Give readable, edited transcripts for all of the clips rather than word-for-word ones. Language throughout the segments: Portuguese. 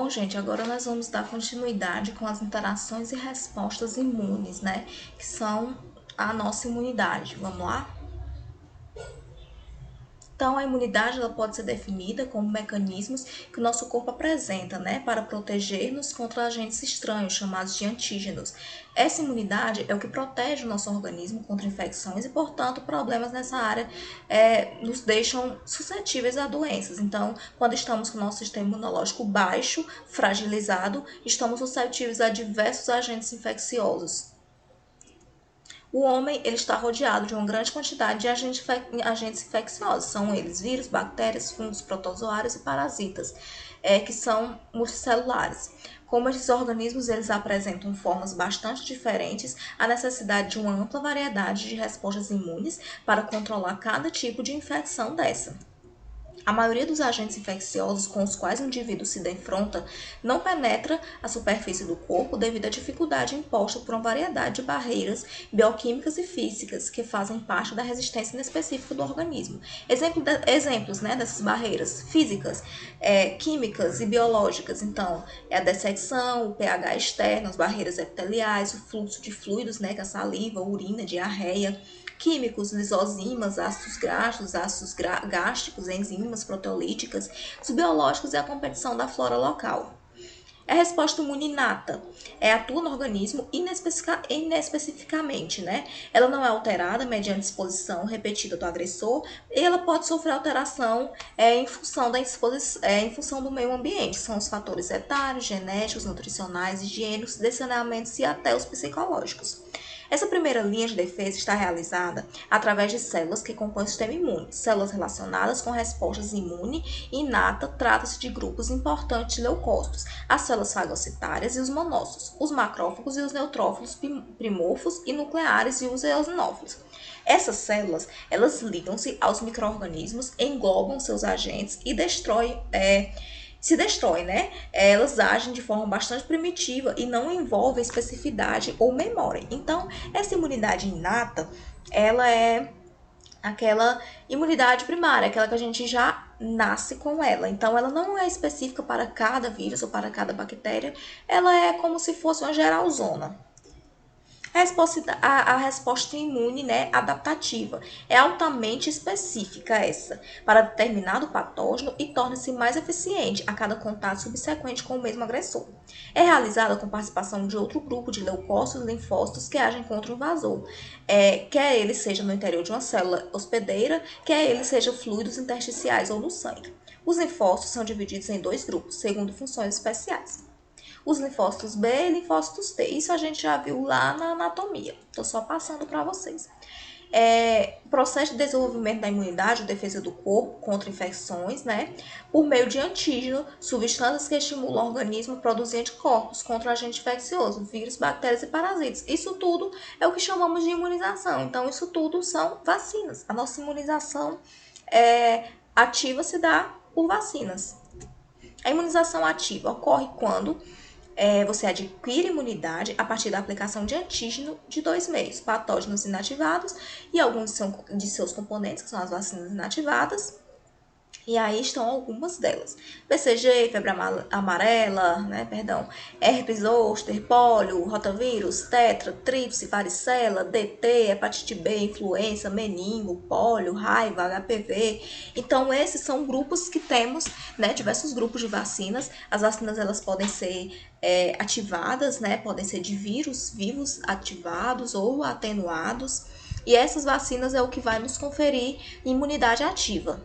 Bom, gente, agora nós vamos dar continuidade com as interações e respostas imunes, né? Que são a nossa imunidade. Vamos lá? Então, a imunidade ela pode ser definida como mecanismos que o nosso corpo apresenta, né, para proteger-nos contra agentes estranhos, chamados de antígenos. Essa imunidade é o que protege o nosso organismo contra infecções e, portanto, problemas nessa área nos deixam suscetíveis a doenças. Então, quando estamos com o nosso sistema imunológico baixo, fragilizado, estamos suscetíveis a diversos agentes infecciosos. O homem ele está rodeado de uma grande quantidade de agentes infecciosos. São eles vírus, bactérias, fungos, protozoários e parasitas, que são multicelulares. Como esses organismos eles apresentam formas bastante diferentes, há necessidade de uma ampla variedade de respostas imunes para controlar cada tipo de infecção dessa. A maioria dos agentes infecciosos com os quais o indivíduo se defronta não penetra a superfície do corpo devido à dificuldade imposta por uma variedade de barreiras bioquímicas e físicas que fazem parte da resistência inespecífica do organismo. Exemplos dessas barreiras físicas, químicas e biológicas, então, é a dessecção, o pH externo, as barreiras epiteliais, o fluxo de fluidos, que é a saliva, urina, diarreia, químicos, lisozimas, ácidos graxos, ácidos gástricos, enzimas proteolíticas, os biológicos e a competição da flora local. A resposta imune inata atua no organismo inespecificamente, né? Ela não é alterada mediante exposição repetida do agressor e ela pode sofrer alteração em função do meio ambiente. São os fatores etários, genéticos, nutricionais, higiênicos, de saneamentos e até os psicológicos. Essa primeira linha de defesa está realizada através de células que compõem o sistema imune. Células relacionadas com respostas imune inata trata-se de grupos importantes de leucócitos, as células fagocitárias e os monócitos, os macrófagos e os neutrófilos primórfos e nucleares e os eosinófilos. Essas células, elas ligam-se aos micro-organismos, englobam seus agentes e destroem, né? Elas agem de forma bastante primitiva e não envolvem especificidade ou memória. Então, essa imunidade inata, ela é aquela imunidade primária, aquela que a gente já nasce com ela. Então, ela não é específica para cada vírus ou para cada bactéria, ela é como se fosse uma geralzona. A resposta imune, né, adaptativa é altamente específica essa para determinado patógeno e torna-se mais eficiente a cada contato subsequente com o mesmo agressor. É realizada com participação de outro grupo de leucócitos e linfócitos que agem contra o invasor, quer ele seja no interior de uma célula hospedeira, quer ele seja fluidos intersticiais ou no sangue. Os linfócitos são divididos em dois grupos, segundo funções especiais. Os linfócitos B e linfócitos T. Isso a gente já viu lá na anatomia. Estou só passando para vocês. Processo de desenvolvimento da imunidade, defesa do corpo contra infecções, né? Por meio de antígeno, substâncias que estimulam o organismo a produzir anticorpos contra agente infeccioso, vírus, bactérias e parasitas. Isso tudo é o que chamamos de imunização. Então, isso tudo são vacinas. A nossa imunização ativa se dá por vacinas. A imunização ativa ocorre quando você adquire imunidade a partir da aplicação de antígeno de 2 meios, patógenos inativados e alguns de seus componentes, que são as vacinas inativadas. E aí estão algumas delas. BCG, febre amarela, herpes zoster, pólio, rotavírus, tetra, tríplice, varicela, DT, hepatite B, influenza, meningo, pólio, raiva, HPV. Então, esses são grupos que temos, né, diversos grupos de vacinas. As vacinas, elas podem ser ativadas, né, podem ser de vírus vivos ativados ou atenuados. E essas vacinas é o que vai nos conferir imunidade ativa.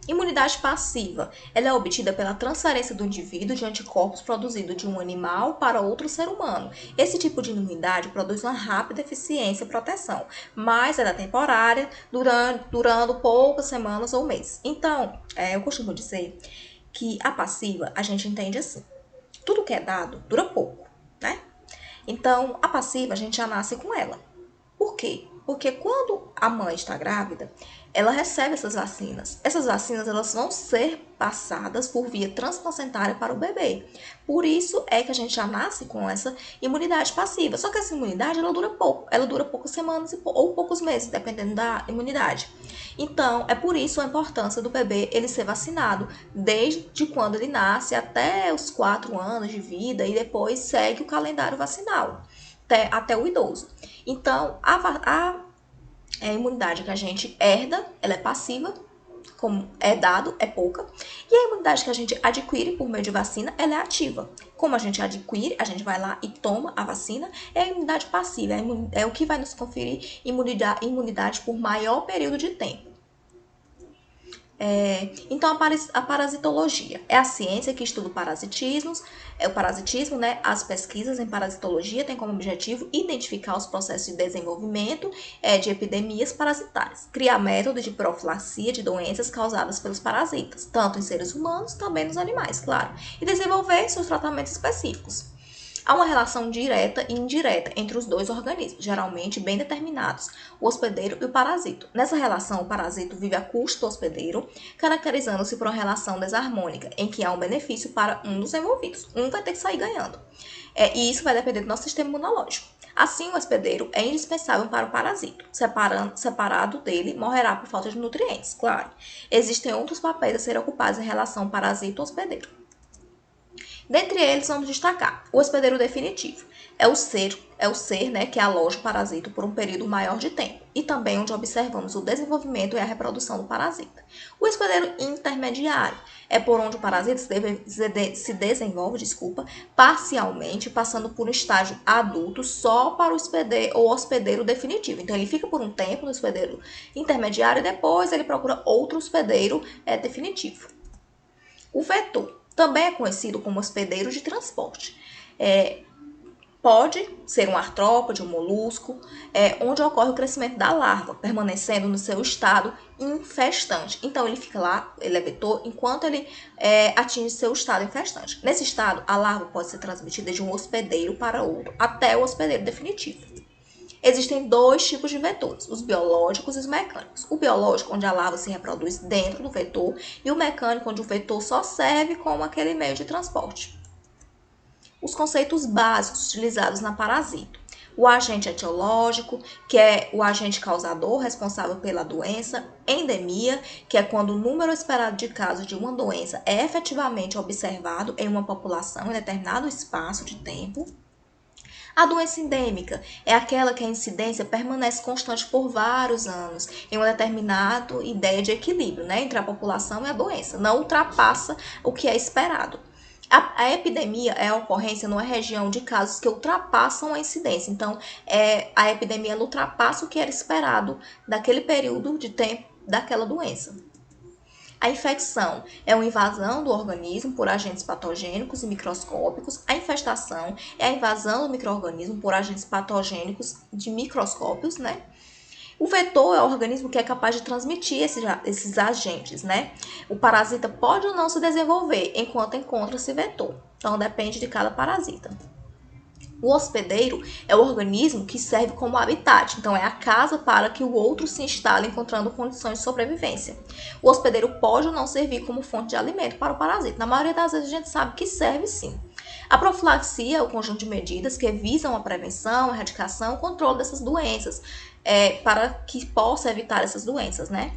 Imunidade passiva, ela é obtida pela transferência do indivíduo de anticorpos produzidos de um animal para outro ser humano. Esse tipo de imunidade produz uma rápida eficiência e proteção, mas ela é temporária, durando poucas semanas ou meses. Então, eu costumo dizer que a passiva a gente entende assim: tudo que é dado dura pouco, né? Então, a passiva a gente já nasce com ela. Por quê? Porque quando a mãe está grávida, ela recebe essas vacinas. Essas vacinas elas vão ser passadas por via transplacentária para o bebê. Por isso é que a gente já nasce com essa imunidade passiva. Só que essa imunidade ela dura pouco, ela dura poucas semanas ou poucos meses, dependendo da imunidade. Então, é por isso a importância do bebê ele ser vacinado desde quando ele nasce até os 4 anos de vida e depois segue o calendário vacinal até o idoso. Então, a imunidade que a gente herda, ela é passiva, como é dado, é pouca. E a imunidade que a gente adquire por meio de vacina, ela é ativa. Como a gente adquire, a gente vai lá e toma a vacina, é a imunidade passiva, é o que vai nos conferir imunidade por maior período de tempo. Então, a parasitologia é a ciência que estuda o parasitismo, né? As pesquisas em parasitologia têm como objetivo identificar os processos de desenvolvimento de epidemias parasitárias, criar métodos de profilaxia de doenças causadas pelos parasitas, tanto em seres humanos, também nos animais, claro, e desenvolver seus tratamentos específicos. Há uma relação direta e indireta entre os dois organismos, geralmente bem determinados, o hospedeiro e o parasito. Nessa relação, o parasito vive a custo do hospedeiro, caracterizando-se por uma relação desarmônica, em que há um benefício para um dos envolvidos. Um vai ter que sair ganhando. E isso vai depender do nosso sistema imunológico. Assim, o hospedeiro é indispensável para o parasito. Separado dele, morrerá por falta de nutrientes, claro. Existem outros papéis a serem ocupados em relação parasito-hospedeiro. Dentre eles, vamos destacar o hospedeiro definitivo. É o ser, né, que aloja o parasito por um período maior de tempo e também onde observamos o desenvolvimento e a reprodução do parasita. O hospedeiro intermediário é por onde o parasita se desenvolve, parcialmente, passando por um estágio adulto só para o hospedeiro definitivo. Então, ele fica por um tempo no hospedeiro intermediário e depois ele procura outro hospedeiro definitivo. O vetor também é conhecido como hospedeiro de transporte. Pode ser um artrópode, um molusco, onde ocorre o crescimento da larva, permanecendo no seu estado infestante. Então, ele fica lá, ele é vetor, enquanto ele atinge seu estado infestante. Nesse estado, a larva pode ser transmitida de um hospedeiro para outro, até o hospedeiro definitivo. Existem dois tipos de vetores, os biológicos e os mecânicos. O biológico, onde a larva se reproduz dentro do vetor, e o mecânico, onde o vetor só serve como aquele meio de transporte. Os conceitos básicos utilizados na parasito. O agente etiológico, que é o agente causador responsável pela doença. Endemia, que é quando o número esperado de casos de uma doença é efetivamente observado em uma população em determinado espaço de tempo. A doença endêmica é aquela que a incidência permanece constante por vários anos, em uma determinada ideia de equilíbrio, né, entre a população e a doença, não ultrapassa o que é esperado. A epidemia é a ocorrência numa região de casos que ultrapassam a incidência, então a epidemia ultrapassa o que era esperado daquele período de tempo daquela doença. A infecção é uma invasão do organismo por agentes patogênicos e microscópicos. A infestação é a invasão do micro-organismo por agentes patogênicos de microscópios, né? O vetor é o organismo que é capaz de transmitir esses agentes, né? O parasita pode ou não se desenvolver enquanto encontra-se vetor. Então, depende de cada parasita. O hospedeiro é o organismo que serve como habitat, então é a casa para que o outro se instale encontrando condições de sobrevivência. O hospedeiro pode ou não servir como fonte de alimento para o parasita. Na maioria das vezes a gente sabe que serve sim. A profilaxia é o conjunto de medidas que visam a prevenção, a erradicação, o controle dessas doenças, para que possa evitar essas doenças, né?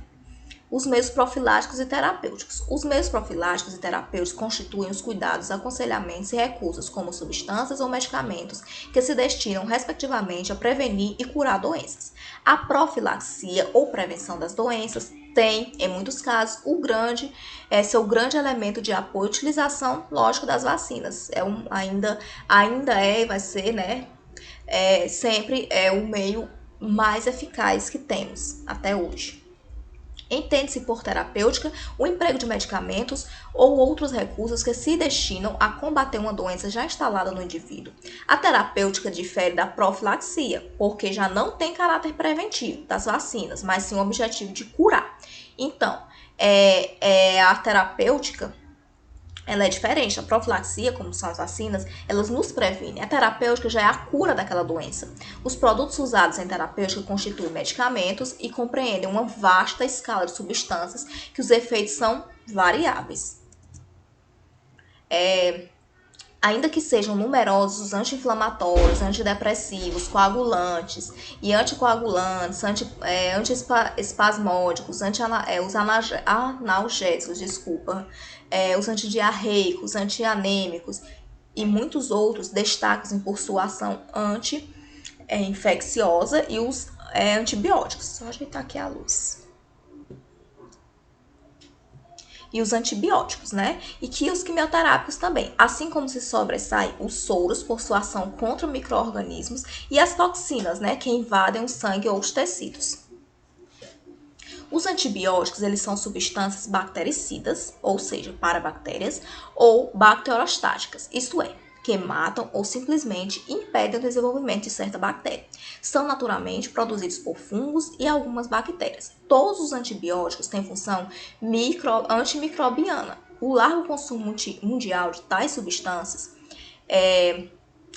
Os meios profiláticos e terapêuticos. Os meios profiláticos e terapêuticos constituem os cuidados, aconselhamentos e recursos, como substâncias ou medicamentos, que se destinam, respectivamente, a prevenir e curar doenças. A profilaxia ou prevenção das doenças tem, em muitos casos, seu grande elemento de apoio e utilização, lógico, das vacinas. Ainda é e vai ser, né, sempre o meio mais eficaz que temos até hoje. Entende-se por terapêutica o emprego de medicamentos ou outros recursos que se destinam a combater uma doença já instalada no indivíduo. A terapêutica difere da profilaxia, porque já não tem caráter preventivo das vacinas, mas sim o objetivo de curar. Então, a terapêutica Ela é diferente. A profilaxia, como são as vacinas, elas nos previnem. A terapêutica já é a cura daquela doença. Os produtos usados em terapêutica constituem medicamentos e compreendem uma vasta escala de substâncias que os efeitos são variáveis. Ainda que sejam numerosos os anti-inflamatórios, antidepressivos, coagulantes e anticoagulantes, antiespasmódicos, os analgésicos, os antidiarreicos, antianêmicos e muitos outros, destacam por sua ação anti-infecciosa e os antibióticos. Só ajeitar aqui a luz. E os antibióticos, né? E que os quimioterápicos também, assim como se sobressai os soros por sua ação contra micro-organismos e as toxinas, né, que invadem o sangue ou os tecidos. Os antibióticos, eles são substâncias bactericidas, ou seja, para bactérias, ou bacterostáticas, isto é, que matam ou simplesmente impedem o desenvolvimento de certa bactéria. São naturalmente produzidos por fungos e algumas bactérias. Todos os antibióticos têm função antimicrobiana. O largo consumo mundial de tais substâncias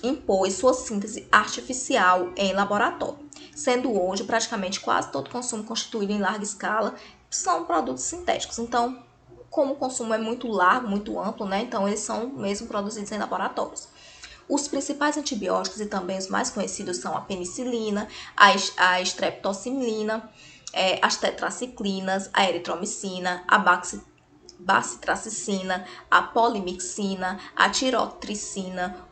impôs sua síntese artificial em laboratório, sendo hoje praticamente quase todo consumo constituído em larga escala são produtos sintéticos. Então, como o consumo é muito largo, muito amplo, né? Então eles são mesmo produzidos em laboratórios. Os principais antibióticos e também os mais conhecidos são a penicilina, a streptocilina, as tetraciclinas, a eritromicina, a bacitracicina, a polimixina, a tirotricina,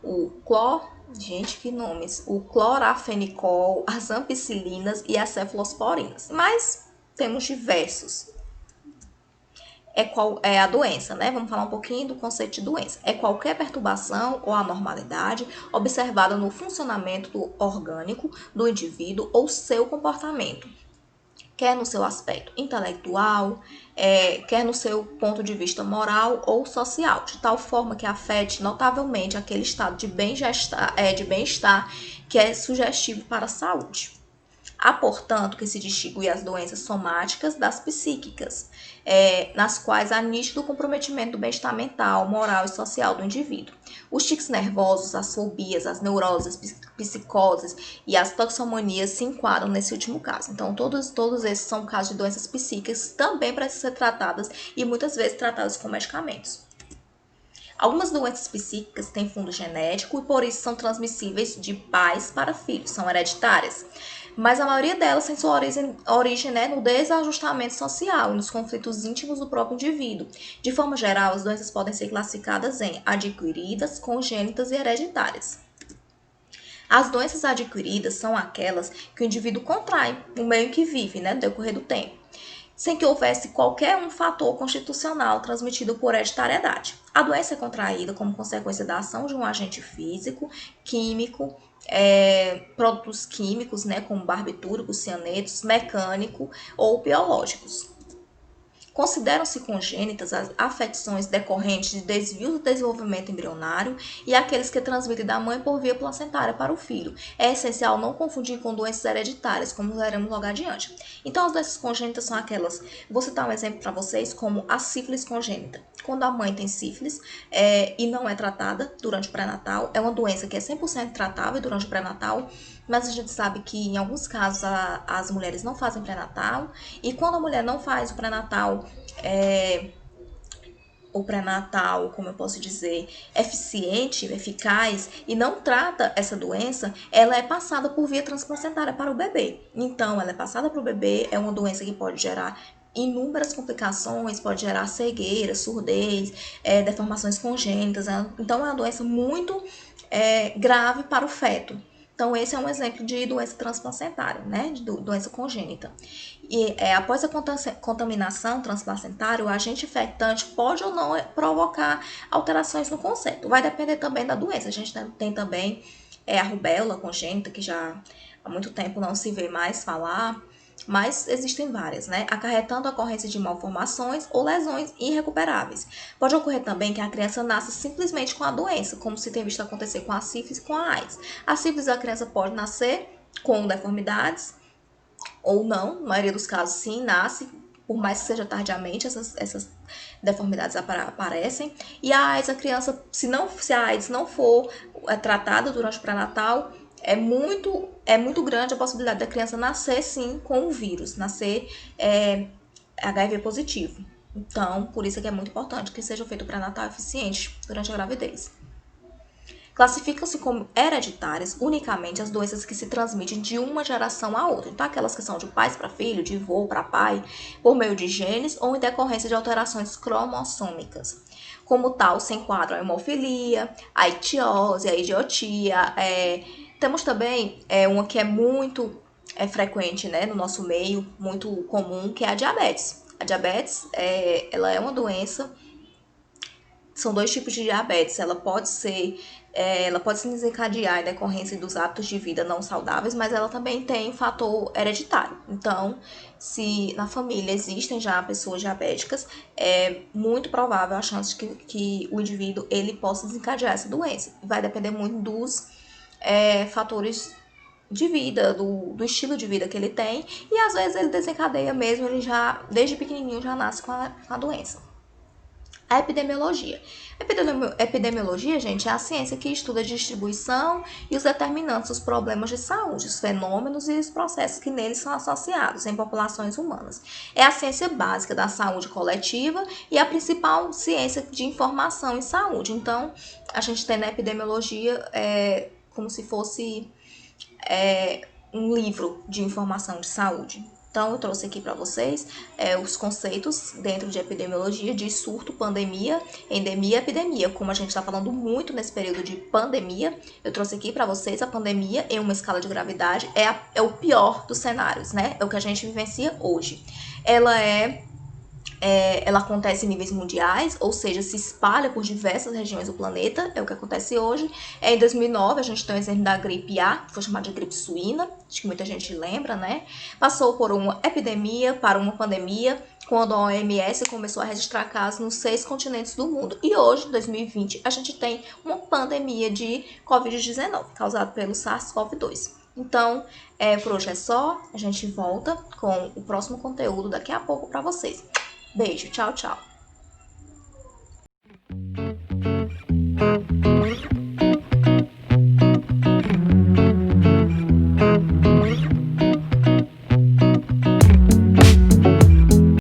gente, que nomes! O clorafenicol, as ampicilinas e as cefalosporinas. Mas temos diversos. Qual é a doença, né? Vamos falar um pouquinho do conceito de doença. É qualquer perturbação ou anormalidade observada no funcionamento orgânico do indivíduo ou seu comportamento, quer no seu aspecto intelectual, quer no seu ponto de vista moral ou social, de tal forma que afete notavelmente aquele estado de bem-estar que é sugestivo para a saúde. Há, portanto, que se distinguir as doenças somáticas das psíquicas, nas quais há nítido comprometimento do bem-estar mental, moral e social do indivíduo. Os tiques nervosos, as fobias, as neuroses, psicoses e as toxomanias se enquadram nesse último caso. Então, todos esses são casos de doenças psíquicas que também precisam ser tratadas e muitas vezes tratadas com medicamentos. Algumas doenças psíquicas têm fundo genético e por isso são transmissíveis de pais para filhos, são hereditárias. Mas a maioria delas tem sua origem no desajustamento social e nos conflitos íntimos do próprio indivíduo. De forma geral, as doenças podem ser classificadas em adquiridas, congênitas e hereditárias. As doenças adquiridas são aquelas que o indivíduo contrai no meio em que vive, no decorrer do tempo, sem que houvesse qualquer um fator constitucional transmitido por hereditariedade. A doença é contraída como consequência da ação de um agente físico, químico, produtos químicos, como barbitúricos, cianetos, mecânico ou biológicos. Consideram-se congênitas as afecções decorrentes de desvio do desenvolvimento embrionário e aqueles que transmitem da mãe por via placentária para o filho. É essencial não confundir com doenças hereditárias, como veremos logo adiante. Então, as doenças congênitas são aquelas, vou citar um exemplo para vocês, como a sífilis congênita. Quando a mãe tem sífilis e não é tratada durante o pré-natal, é uma doença que é 100% tratável durante o pré-natal, mas a gente sabe que em alguns casos as mulheres não fazem pré-natal, e quando a mulher não faz o pré-natal, como eu posso dizer, eficiente, eficaz, e não trata essa doença, ela é passada por via transplacentária para o bebê. Então, ela é passada para o bebê, é uma doença que pode gerar inúmeras complicações, pode gerar cegueira, surdez, deformações congênitas. Então, é uma doença muito grave para o feto. Então, esse é um exemplo de doença transplacentária, de doença congênita. E após a contaminação transplacentária, o agente infectante pode ou não provocar alterações no conceito. Vai depender também da doença. A gente tem também a rubéola congênita, que já há muito tempo não se vê mais falar, mas existem várias, acarretando a ocorrência de malformações ou lesões irrecuperáveis. Pode ocorrer também que a criança nasça simplesmente com a doença, como se tem visto acontecer com a sífilis e com a AIDS. A sífilis, a criança pode nascer com deformidades ou não, na maioria dos casos sim, nasce, por mais que seja tardiamente, essas deformidades aparecem. E a AIDS, a criança, se a AIDS não for tratada durante o pré-natal, é muito grande a possibilidade da criança nascer, sim, com o vírus, nascer HIV positivo. Então, por isso é que é muito importante que seja feito o pré-natal eficiente durante a gravidez. Classificam-se como hereditárias unicamente as doenças que se transmitem de uma geração a outra. Então, aquelas que são de pais para filho, de avô para pai, por meio de genes ou em decorrência de alterações cromossômicas. Como tal, se enquadram a hemofilia, a ictiose, a idiotia. Temos também uma que é muito frequente, né, no nosso meio, muito comum, que é a diabetes. A diabetes ela é uma doença. São dois tipos de diabetes. Ela pode se desencadear em decorrência dos hábitos de vida não saudáveis, mas ela também tem um fator hereditário. Então, se na família existem já pessoas diabéticas, é muito provável a chance de que o indivíduo ele possa desencadear essa doença. Vai depender muito dos fatores de vida, do estilo de vida que ele tem, e às vezes ele desencadeia mesmo, ele já, desde pequenininho, já nasce com a doença. A epidemiologia. Epidemiologia, gente, é a ciência que estuda a distribuição e os determinantes dos problemas de saúde, os fenômenos e os processos que neles são associados em populações humanas. É a ciência básica da saúde coletiva e a principal ciência de informação em saúde. Então, a gente tem na epidemiologia como se fosse um livro de informação de saúde. Então, eu trouxe aqui para vocês os conceitos dentro de epidemiologia de surto, pandemia, endemia e epidemia. Como a gente está falando muito nesse período de pandemia, eu trouxe aqui para vocês a pandemia em uma escala de gravidade. É o pior dos cenários, né? É o que a gente vivencia hoje. Ela acontece em níveis mundiais, ou seja, se espalha por diversas regiões do planeta, é o que acontece hoje. Em 2009, a gente tem o exemplo da gripe A, que foi chamada de gripe suína, acho que muita gente lembra, né? Passou por uma epidemia para uma pandemia, quando a OMS começou a registrar casos nos 6 continentes do mundo. E hoje, em 2020, a gente tem uma pandemia de Covid-19, causada pelo SARS-CoV-2. Então, por hoje é só, a gente volta com o próximo conteúdo daqui a pouco para vocês. Beijo, tchau, tchau.